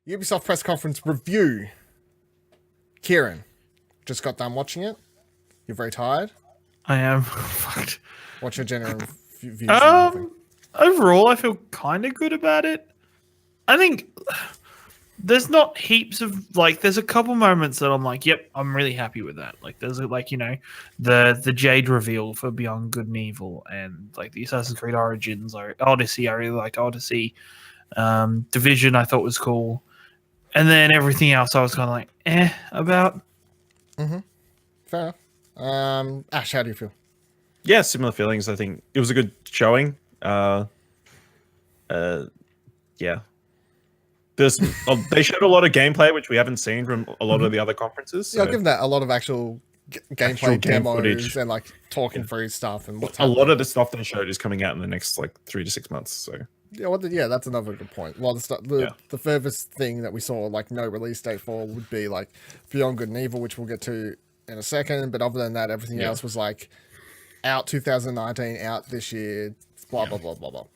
Ubisoft press conference review. Ciaran, just got done watching it. You're very tired. I am. Fucked. What's your general views on the whole thing? Overall, I feel kind of good about it. I think there's not heaps of there's a couple moments that I'm like, yep, I'm really happy with that. Like there's the Jade reveal for Beyond Good and Evil, and like the Assassin's Creed Origins or Odyssey. I really liked Odyssey. Division I thought was cool, and then everything else I was kind of like about. Fair enough. Ash, how do you feel? Yeah, similar feelings. I think it was a good showing. Yeah. They showed a lot of gameplay, which we haven't seen from a lot of the other conferences. So. Yeah, I'll give that a lot of actual gameplay game demos footage. and like talking through stuff and what's a lot of the stuff they showed is coming out in the next 3 to 6 months. So yeah, that's another good point. A lot of stuff. The furthest thing that we saw no release date for would be Beyond Good and Evil, which we'll get to in a second. But other than that, everything else was out 2019, out this year. Blah blah blah blah blah.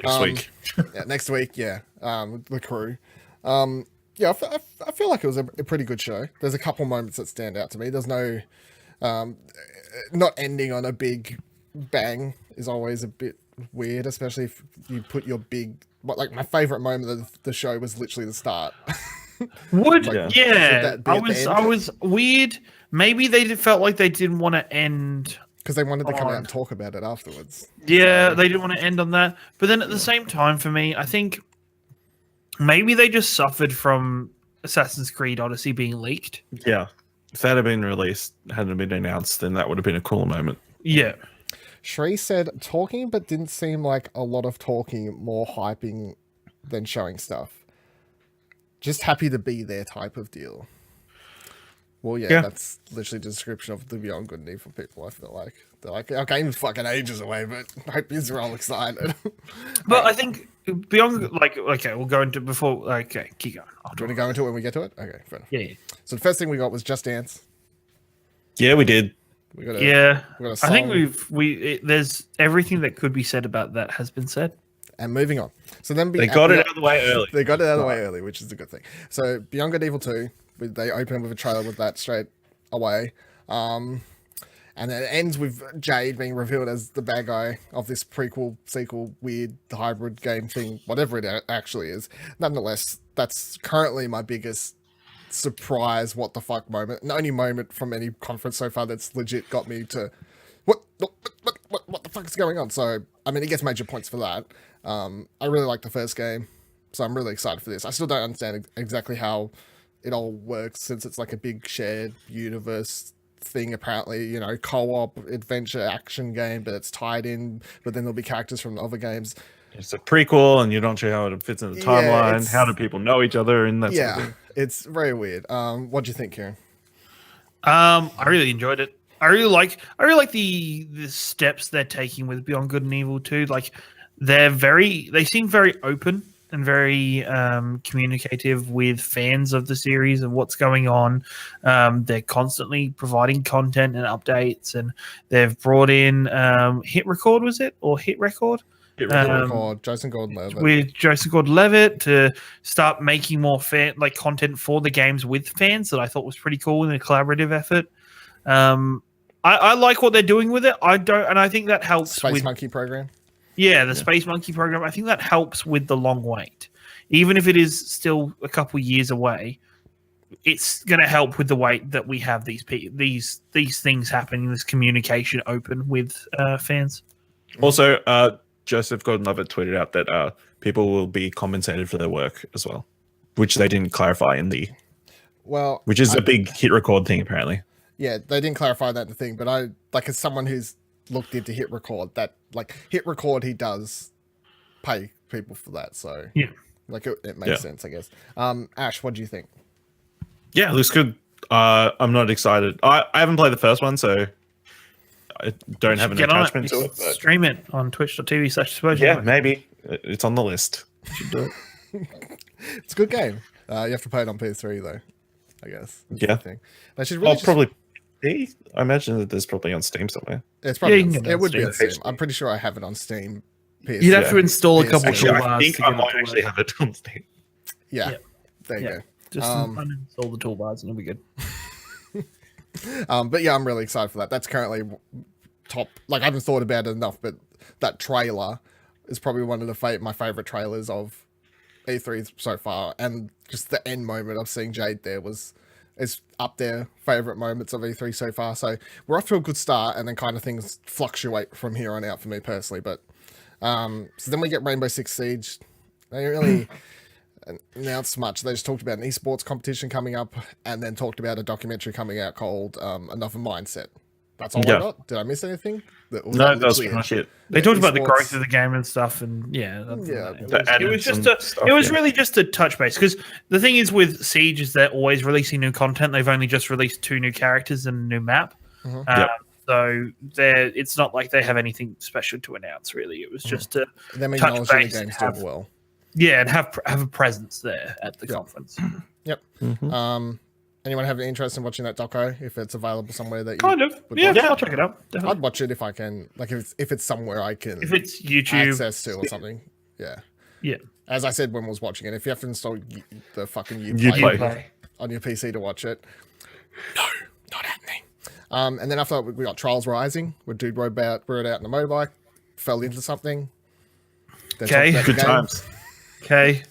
Next week. Next week. Yeah. The crew. Yeah, I feel like it was a pretty good show. There's a couple moments that stand out to me. There's no, not ending on a big bang is always a bit weird, especially if you put your big. My favorite moment of the show was literally the start. I was weird. Maybe they felt like they didn't want to end. Because they wanted to come out and talk about it afterwards. Yeah, they didn't want to end on that. But then at the same time, for me, I think maybe they just suffered from Assassin's Creed Odyssey being leaked. Yeah. If that had been released, hadn't been announced, then that would have been a cooler moment. Yeah. Shree said talking, but didn't seem like a lot of talking, more hyping than showing stuff. Just happy to be there type of deal. Well, yeah, that's literally the description of the Beyond Good and Evil people, I feel like. They're like, our game's fucking ages away, but I hope you're all excited. But I think Beyond, okay, we'll go into before, okay, keep going. Do you want to go into it when we get to it? Okay, fair enough. Yeah. So the first thing we got was Just Dance. Yeah, we did. We got I think there's everything that could be said about that has been said. And moving on. So then they got it out of the way early. They got it out of the way early, which is a good thing. So Beyond Good and Evil 2, they open with a trailer with that straight away. And then it ends with Jade being revealed as the bad guy of this prequel, sequel, weird hybrid game thing, whatever it actually is. Nonetheless, that's currently my biggest surprise, what the fuck moment. The only moment from any conference so far that's legit got me to, what the fuck is going on? So, I mean, it gets major points for that. I really like the first game, so I'm really excited for this. I still don't understand exactly how it all works, since it's like a big shared universe thing, apparently, co-op adventure action game, but it's tied in, but then there'll be characters from the other games. It's a prequel and you're not sure how it fits in the timeline. How do people know each other and that sort of thing. It's very weird. What do you think, Ciaran? I really enjoyed it. I really like the steps they're taking with Beyond Good and Evil 2. They seem very open and very communicative with fans of the series and what's going on. They're constantly providing content and updates, and they've brought in Hit Record, was it? Or Hit Record? Hit Record, Jason Gordon-Levitt. With Jason Gordon-Levitt to start making more content for the games with fans that I thought was pretty cool in a collaborative effort. I like what they're doing with it. I think that helps. Space Monkey program. Yeah, the Space Monkey program. I think that helps with the long wait. Even if it is still a couple years away, it's going to help with the wait that we have these things happening, this communication open with fans. Also, Joseph Gordon-Levitt tweeted out that people will be compensated for their work as well, which they didn't clarify in the... Well... Which is a big Hit Record thing, apparently. Yeah, they didn't clarify that in the thing, but I, as someone who's looked into Hit Record, that, Hit Record, he does pay people for that, so... Yeah. It makes sense, I guess. Ash, what do you think? Yeah, it looks good. I'm not excited. I haven't played the first one, so I don't have an attachment to it. But... Stream it on twitch.tv/Spurgeon. Yeah, maybe. It's on the list. You should do it. It's a good game. You have to play it on PS3, though, I guess. Yeah. They should really probably... I imagine that there's probably on Steam somewhere. It's probably it would be on Steam. I'm pretty sure I have it on Steam. You'd have to install a couple I think I might actually have it on Steam. Yeah. There you Yeah. go. Just uninstall the toolbars and it'll be good. But yeah, I'm really excited for that. That's currently top. Like I haven't thought about it enough, but that trailer is probably one of my favorite trailers of E3 so far, and just the end moment of seeing Jade there is up there favorite moments of E3 so far. So we're off to a good start, and then kind of things fluctuate from here on out for me personally. But so then we get Rainbow Six Siege. They really announced much. They just talked about an esports competition coming up, and then talked about a documentary coming out called Another Mindset. That's all I got. Did I miss anything? That was pretty much it. They talked about the growth of the game and stuff, and it was really just a touch base, because the thing is with Siege is they're always releasing new content. They've only just released 2 new characters and a new map, so it's not like they have anything special to announce. Really, it was just to touch base the game's doing well. Yeah, and have a presence there at the conference. Yep. Anyone have an interest in watching that doco if it's available somewhere that you kind of? Yeah, I'll check it out. Definitely. I'd watch it if I can. Like if it's somewhere I can. If it's YouTube access to or something. Yeah. Yeah. As I said when I was watching it, if you have to install the fucking Uplay on your PC to watch it, no, not happening. And then after that, we got Trials Rising, where dude rode out in a motorbike, fell into something. Okay. Good times. Okay.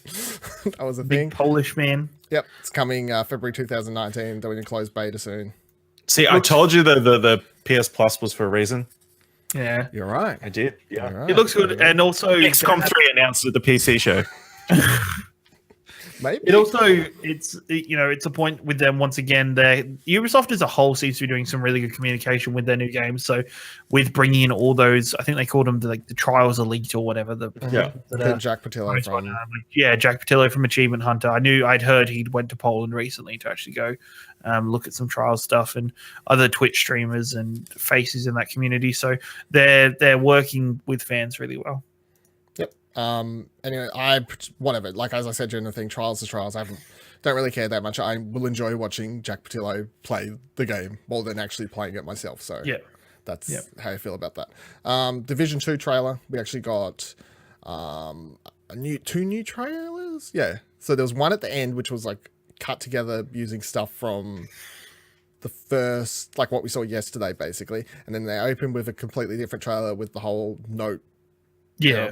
That was a thing. Polish man. Yep, it's coming February 2019. Doing a closed beta soon. See, I told you the PS Plus was for a reason. Yeah, you're right. I did. Yeah, right. It looks good, and also XCOM 3 announced at the PC show. Maybe it also it's a point with them once again. Ubisoft as a whole seems to be doing some really good communication with their new games. So with bringing in all those, I think they called them the Trials Elite or whatever. Jack Patillo from Jack Patillo from Achievement Hunter. I'd heard he went to Poland recently to actually go look at some Trials stuff, and other Twitch streamers and faces in that community. So they're working with fans really well. Anyway, whatever. Like as I said during the thing, Trials is Trials. Don't really care that much. I will enjoy watching Jack Patillo play the game more than actually playing it myself. So that's how I feel about that. Division 2 trailer. We actually got two new trailers. Yeah. So there was one at the end which was like cut together using stuff from the first, like what we saw yesterday, basically, and then they opened with a completely different trailer with the whole note.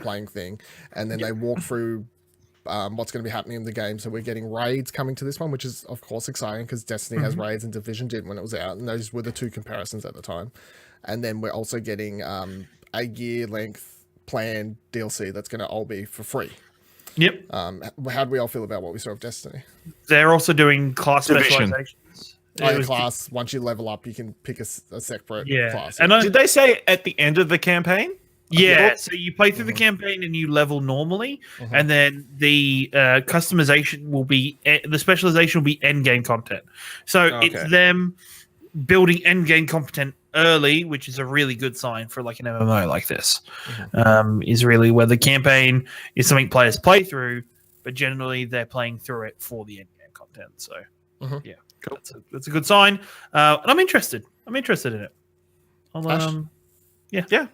Playing thing, and then they walk through what's going to be happening in the game. So we're getting raids coming to this one, which is of course exciting because Destiny has raids and Division did when it was out, and those were the 2 comparisons at the time. And then we're also getting a year-length planned DLC that's going to all be for free. Yep. How do we all feel about what we saw of Destiny? They're also doing class specializations. Class. Once you level up, you can pick a separate class. And did they say at the end of the campaign? Yeah, so you play through the campaign and you level normally, and then the customization will be the specialization will be end game content. So it's them building end game content early, which is a really good sign for like an MMO like this. Is really where the campaign is something players play through, but generally they're playing through it for the end game content. So yeah, cool. That's a good sign, and I'm interested. I'm interested in it. Yeah.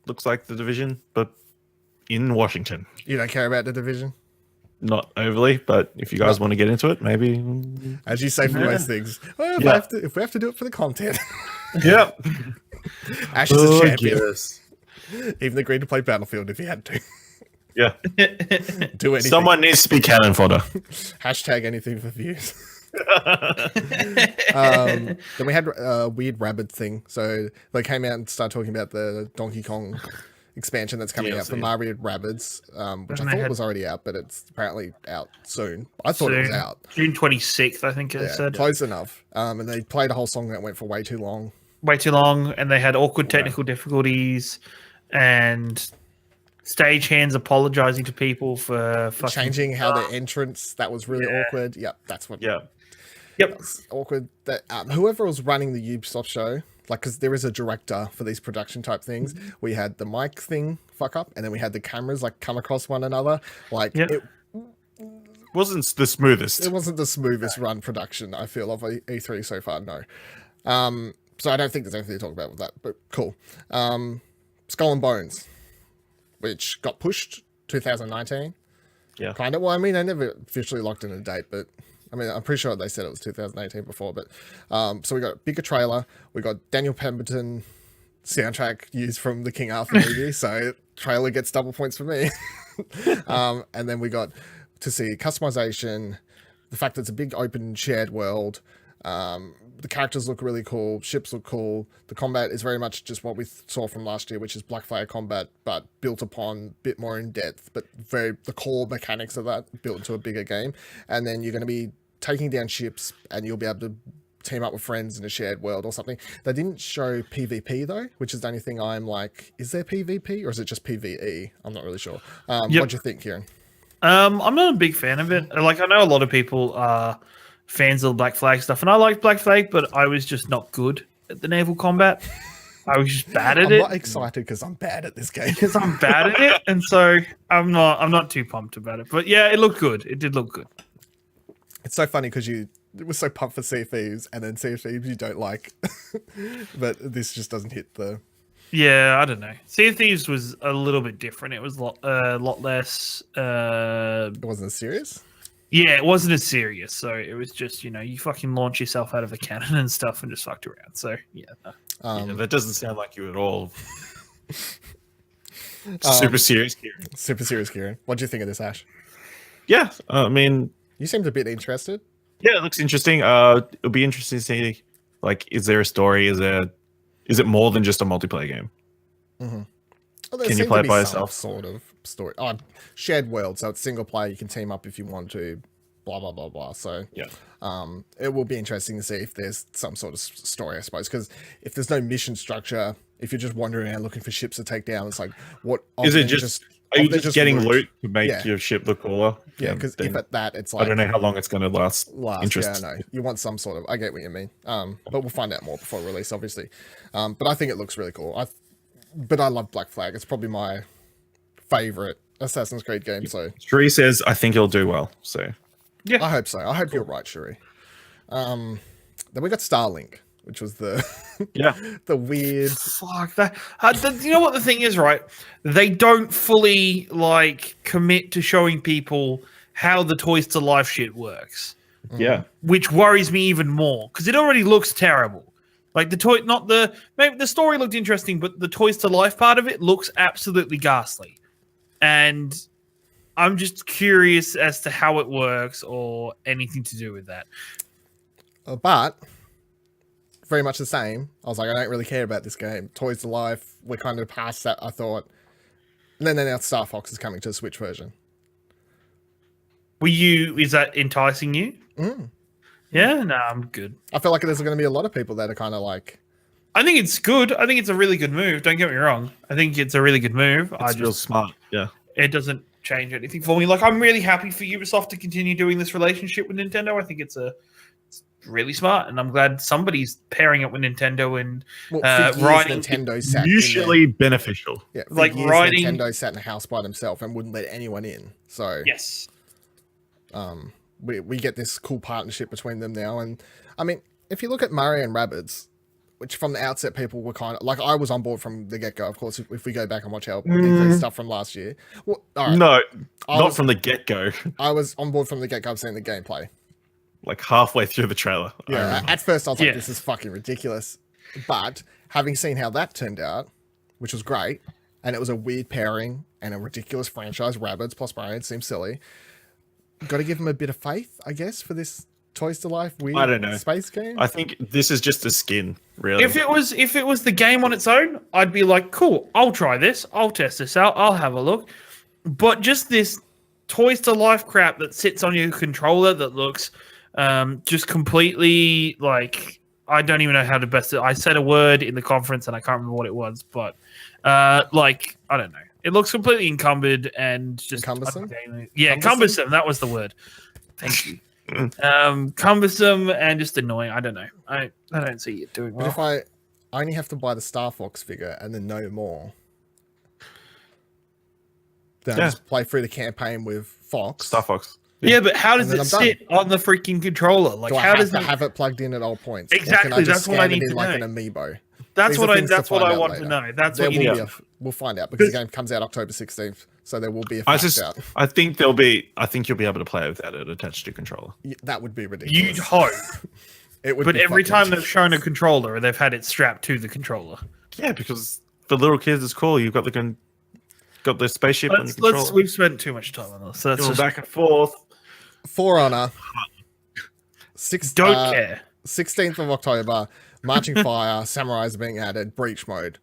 Looks like the Division, but in Washington. You don't care about the Division? Not overly, but if you guys want to get into it, maybe. As you say for most things, well, if we have to do it for the content. Yep. Ash is a champion. Yes. Even agreed to play Battlefield if he had to. Yeah. Do anything. Someone needs to be cannon fodder. Hashtag anything for views. Then we had a weird rabbit thing. So they came out and started talking about the Donkey Kong expansion that's coming out for Mario Rabbids, which I thought was already out, but it's apparently out soon. I thought it was out. June 26th, I think it said. Close enough. And they played a whole song that went for way too long. And they had awkward technical difficulties, and stage hands apologizing to people for changing how the entrance. That was really awkward. Yep, that's what. Yep. Awkward that whoever was running the Ubisoft show, like, because there is a director for these production type things. We had the mic thing fuck up, and then we had the cameras like come across one another. Like it wasn't the smoothest. It wasn't the smoothest run production I feel of E3 so far. No. So I don't think there's anything to talk about with that. But cool. Skull and Bones, which got pushed 2019. Yeah. Kind of. Well, I mean, they never officially locked in a date, but I mean, I'm pretty sure they said it was 2018 before. But so we got a bigger trailer. We got Daniel Pemberton soundtrack used from the King Arthur movie, so trailer gets double points for me. And then we got to see customization, the fact that it's a big open shared world. The characters look really cool, ships look cool. The combat is very much just what we saw from last year, which is Black Flag combat, but built upon a bit more in depth, but the core mechanics of that built into a bigger game. And then you're going to be taking down ships, and you'll be able to team up with friends in a shared world or something. They didn't show PvP though, which is the only thing I'm like, is there PvP or is it just PvE? I'm not really sure. What do you think, Ciaran? I'm not a big fan of it. Like, I know a lot of people are fans of the Black Flag stuff, and I like Black Flag, but I was just not good at the naval combat. I was just bad at it. I'm not excited because I'm bad at this game. Because I'm bad at it, and so I'm not too pumped about it. But yeah, it looked good. It did look good. It's so funny because it was so pumped for Sea of Thieves, and then Sea of Thieves you don't like, but this just doesn't hit the. Yeah, I don't know. Sea of Thieves was a little bit different. It was a lot less. It wasn't as serious. Yeah, it wasn't as serious. So it was just, you fucking launch yourself out of a cannon and stuff and just fucked around. So yeah, no. That doesn't sound like you at all. Super serious, Ciaran. Super serious, Ciaran. What do you think of this, Ash? Yeah, I mean, you seemed a bit interested. Yeah, it looks interesting. It'll be interesting to see, like, is there a story? Is it more than just a multiplayer game? Mm-hmm. Well, can you play it by yourself? Sort of story. Shared world, so it's single player. You can team up if you want to. Blah blah blah blah. So yeah, it will be interesting to see if there's some sort of story, I suppose. Because if there's no mission structure, if you're just wandering around looking for ships to take down, it's like, what is it? Are you just getting loot to make your ship look cooler? Yeah, because if at that, it's like, I don't know how long it's going to last. Yeah, no, you want some sort of. I get what you mean. But we'll find out more before release, obviously. But I think it looks really cool. But I love Black Flag. It's probably my favorite Assassin's Creed game. So Shuri says, I think it'll do well. So yeah, I hope so. I hope you're right, Shuri. Then we got Starlink, which was the the weird. Fuck that. You know what the thing is, right? They don't fully commit to showing people how the Toys to Life shit works. Yeah, which worries me even more because it already looks terrible. Like maybe the story looked interesting, but the Toys to Life part of it looks absolutely ghastly. And I'm just curious as to how it works or anything to do with that. But very much the same. I was like, I don't really care about this game. Toys to Life, we're kind of past that, I thought. And then now Star Fox is coming to the Switch version. Is that enticing you? Mm. Yeah, no, I'm good. I feel like there's going to be a lot of people that are kind of like. I think it's good. I think it's a really good move. Don't get me wrong. I think it's a really good move. It's real smart. Yeah. It doesn't change anything for me. Like, I'm really happy for Ubisoft to continue doing this relationship with Nintendo. I think it's really smart, and I'm glad somebody's pairing it with Nintendo and writing. Nintendo sat mutually beneficial. Yeah, writing. Nintendo sat in a house by themselves and wouldn't let anyone in. So yes. We get this cool partnership between them now. And I mean, if you look at Mario and Rabbids, which from the outset people were kind of like, I was on board from the get-go, of course, if we go back and watch our stuff from last year. Well, all right. No, not from the get-go. I was on board from the get-go. I've seen the gameplay. Like halfway through the trailer. Yeah, at first I was like, this is fucking ridiculous. But having seen how that turned out, which was great, and it was a weird pairing and a ridiculous franchise, Rabbids plus Mario, it seems silly. Got to give them a bit of faith, I guess, for this Toys to Life weird space game. I think this is just a skin, really. If it was the game on its own, I'd be like, cool, I'll try this, I'll test this out, I'll have a look. But just this Toys to Life crap that sits on your controller that looks just completely like, I don't even know how to best it. I said a word in the conference and I can't remember what it was, but I don't know. It looks completely encumbered and just cumbersome. Yeah, cumbersome. That was the word. Thank you. Cumbersome and just annoying. I don't know. I don't see it doing well. But if I only have to buy the Star Fox figure and then no more, then I just play through the campaign with Fox. Star Fox. Yeah, but how does it sit on the freaking controller? Like, how does it have it plugged in at all points? Exactly. That's what I need to know. Like an amiibo. That's These are what I. things to That's what find I out want later. to know. That's There what you will need. be we'll find out because the game comes out October 16th, so there will be a fact out. I think you'll be able to play without it attached to your controller. Yeah, that would be ridiculous. You'd hope. It would. But be every fucking time they've shown a controller, they've had it strapped to the controller. Yeah, because for little kids, it's cool. You've got the spaceship on your controller. We've spent too much time on this. So let's Going just back and forth. For Honor. don't care. 16th of October. Marching Fire. Samurais are being added. Breach mode.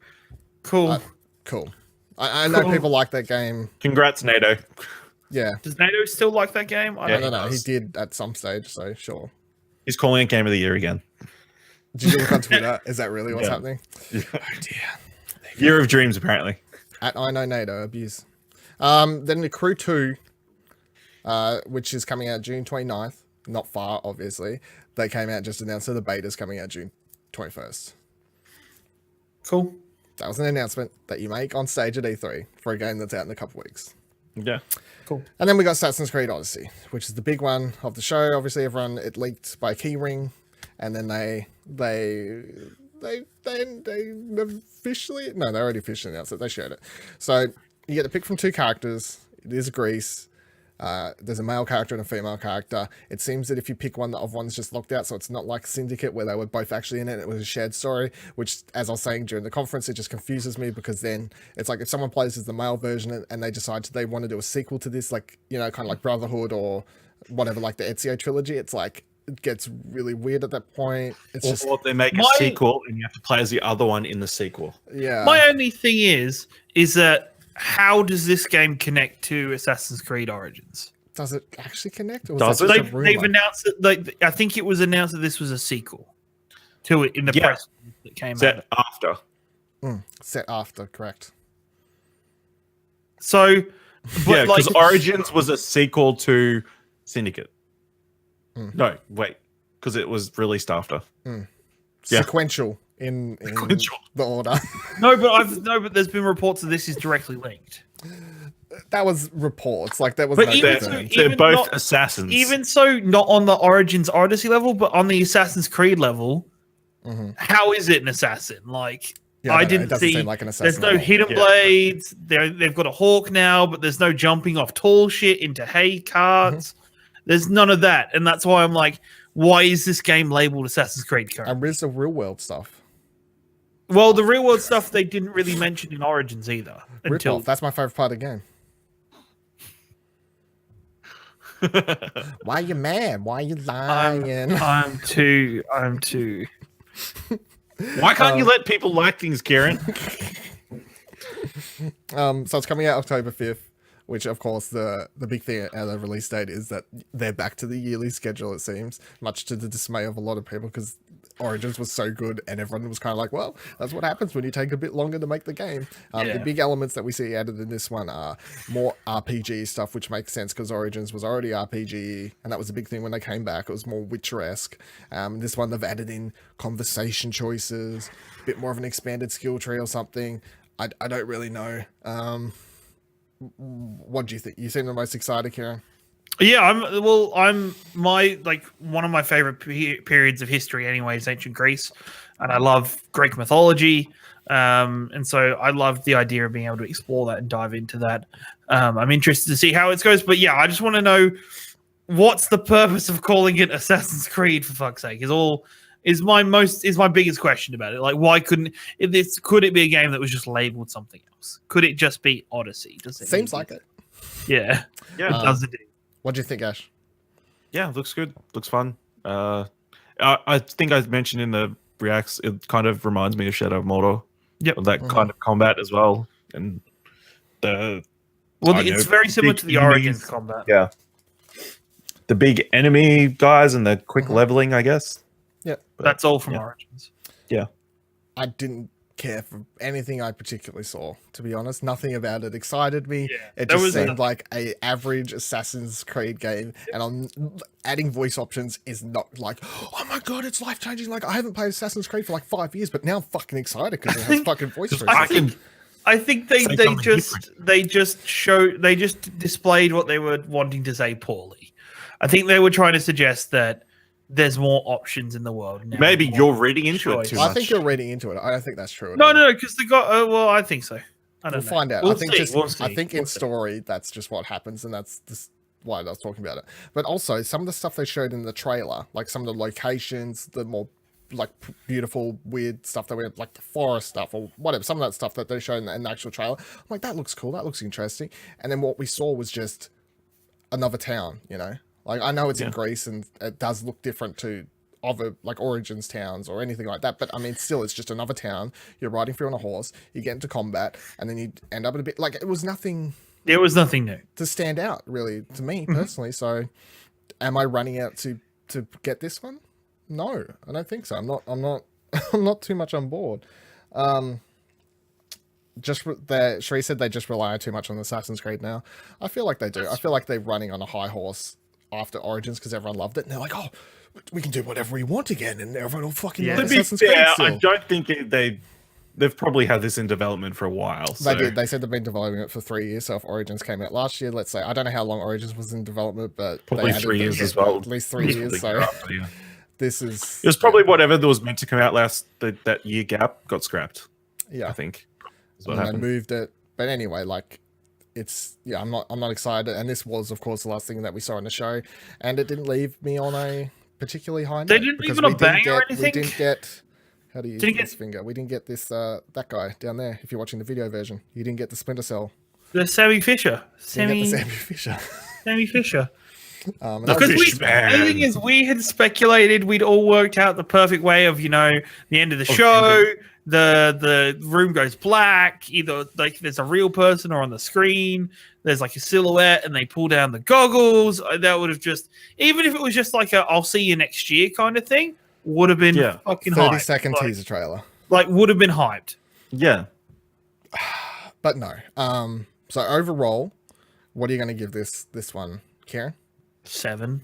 Cool. Cool. I know Cool. people like that game. Congrats, NATO. Yeah. Does NATO still like that game? I don't know. He did at some stage, so sure. He's calling it Game of the Year again. Did you look on Twitter? Is that really what's happening? Yeah. Oh dear. Year of Dreams, apparently. At I know NATO abuse. Then the Crew 2, which is coming out June 29th. Not far, obviously. They came out just announced, so the beta's coming out June 21st. Cool. That was an announcement that you make on stage at E3 for a game that's out in a couple of weeks. Yeah. Cool. And then we got Assassin's Creed Odyssey, which is the big one of the show. Obviously, it leaked by Keyring, and then they officially, no, they already officially announced it. They showed it. So you get to pick from 2 characters. It is Greece. There's a male character and a female character. It seems that if you pick one, one's just locked out, so it's not like Syndicate where they were both actually in it. It was a shared story, which, as I was saying during the conference, it just confuses me because then it's like if someone plays as the male version and they decide they want to do a sequel to this, like, you know, kind of like Brotherhood or whatever, like the Ezio trilogy, it's like it gets really weird at that point. It's just they make a sequel and you have to play as the other one in the sequel. Yeah. My only thing is that how does this game connect to Assassin's Creed Origins? Does it actually connect? Or Does that it? just a rumor? They've announced that. Like, I think it was announced that this was a sequel to it in the press that came Set out. after. Set after, correct. So, Yeah, because Origins was a sequel to Syndicate. No, wait, because it was released after. Yeah. Sequential in Sequential. the order. but there's been reports that this is directly linked. That was reports. Like that was. But no even confirmed. so, They're both not- assassins. Even so, not on the Origins Odyssey level, but on the Assassin's Creed level, how is it an assassin? Like, Yeah, I no, it didn't doesn't see. seem like an There's assassin no at all. hidden blades. They've got a hawk now, but there's no jumping off tall shit into hay carts. There's none of that, and that's why I'm like, why is this game labeled Assassin's Creed currently? And where's the real world stuff? Well, the real world stuff they didn't really mention in Origins either. Rip off. That's my favorite part of the game. Why are you mad? Why are you lying? I'm too. Why can't you let people like things, Ciaran? So it's coming out October 5th, which of course the big thing at the release date is that they're back to the yearly schedule, it seems, much to the dismay of a lot of people because Origins was so good and everyone was kind of like, well, that's what happens when you take a bit longer to make the game. The big elements that we see added in this one are more RPG stuff, which makes sense because Origins was already RPG, and that was a big thing when they came back. It was more Witcher-esque. This one they've added in conversation choices, a bit more of an expanded skill tree or something. I don't really know. What do you think? You seem the most excited, Ciaran. Yeah, I'm one of my favorite periods of history anyway is ancient Greece, and I love Greek mythology, and so I love the idea of being able to explore that and dive into that. I'm interested to see how it goes, but yeah, I just want to know what's the purpose of calling it Assassin's Creed, for fuck's sake? Is my biggest question about it. Like, why could it be a game that was just labeled something else? Could it just be Odyssey? Seems like it. Yeah, it does indeed. What do you think, Ash? Yeah, looks good. Looks fun. I think I mentioned in the reacts, it kind of reminds me of Shadow of Mordor. Yep. Of that kind of combat as well. And it's very similar to the Origins combat. Yeah. The big enemy guys and the quick leveling, I guess. Yeah. That's all from Origins. Yeah. I didn't care for anything I particularly saw, to be honest. Nothing about it excited me. Yeah, it there just was seemed like a average Assassin's Creed game, and adding voice options is not like, oh my god, it's life changing. Like, I haven't played Assassin's Creed for like 5 years, but now I'm fucking excited because it has fucking voice options. I think they just displayed what they were wanting to say poorly. I think they were trying to suggest that there's more options in the world now. Maybe More you're reading into it choice. too I much. think you're reading into it. I don't think that's true. At No, all. no, because they got. Well, I think so. I don't We'll know. find out. We'll I think see. We'll see. I think in We'll see. story that's just what happens, and that's why I was talking about it. But also some of the stuff they showed in the trailer, like some of the locations, the more like beautiful, weird stuff that we had, like the forest stuff or whatever, some of that stuff that they showed in the actual trailer. I'm like, that looks cool. That looks interesting. And then what we saw was just another town, you know? Like, I know it's in Greece and it does look different to other, like, Origins towns or anything like that. But, I mean, still, it's just another town. You're riding through on a horse. You get into combat. And then you end up in a bit... Like, it was nothing... There was nothing new to stand out, really, to me, personally. So, am I running out to get this one? No, I don't think so. I'm not I'm not too much on board. Sheree said they just rely too much on Assassin's Creed now. I feel like they do. I feel like they're running on a high horse after Origins because everyone loved it, and they're like, oh, we can do whatever we want again, and everyone will fucking love To be Assassin's Creed fair, still. I don't think they've probably had this in development for a while. So. They did. They said they've been developing it for 3 years. So if Origins came out last year, let's say, I don't know how long Origins was in development, but Probably they 3 years added as well. At least 3 years. So Yeah. this is... It was probably whatever that was meant to come out that year gap got scrapped. Yeah. I think. Is what And they happened. moved it. But anyway, like, it's... Yeah, I'm not excited. And this was, of course, the last thing that we saw in the show. And it didn't leave me on a particularly high note. They didn't because leave on a we didn't bang or get- anything? We didn't get... How do you use Didn't this finger? We didn't get this, that guy down there, if you're watching the video version. You didn't get the Splinter Cell. The Sammy Fisher. You didn't get Sammy the Sammy Fisher. Sammy Fisher. And The that was- fish man. The thing is, we had speculated we'd all worked out the perfect way of, the end of the show. The room goes black. Either like there's a real person or on the screen. There's like a silhouette, and they pull down the goggles. That would have just, even if it was just like a "I'll see you next year" kind of thing, would have been fucking 30-second hyped. teaser trailer. Like would have been hyped. Yeah. But no. So overall, what are you going to give this one, Ciaran? 7.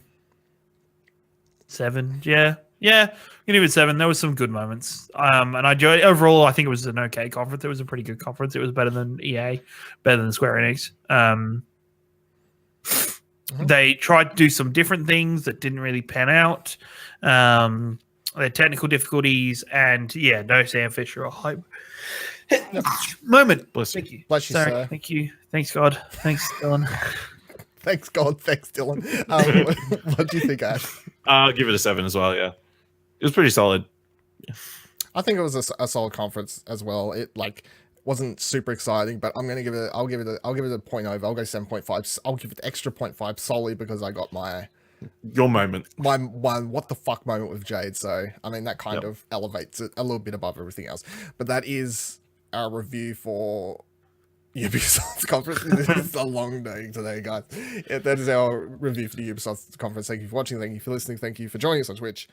Yeah. I'm gonna give it 7. There was some good moments. And I enjoyed overall. I think it was an okay conference. It was a pretty good conference. It was better than EA, better than Square Enix. They tried to do some different things that didn't really pan out. Their technical difficulties, and no Sam Fisher or hype moment. Bless you. Thank you. Bless you, Sorry. sir. Thank you. Thanks God. Thanks Dylan. Thanks God. Thanks Dylan. What do you think, Ash? I'll give it a 7 as well. Yeah, it was pretty solid. I think it was a solid conference as well. It wasn't super exciting, but I'm gonna give it. I'll give it a 0.0. I'll go 7.5. I'll give it the extra 0.5 solely because I got my Your moment. what the fuck moment with Jade. So I mean that kind of elevates it a little bit above everything else. But that is our review for Ubisoft's conference. This is a long day today, guys. Yeah, that is our review for the Ubisoft conference. Thank you for watching. Thank you for listening. Thank you for joining us on Twitch.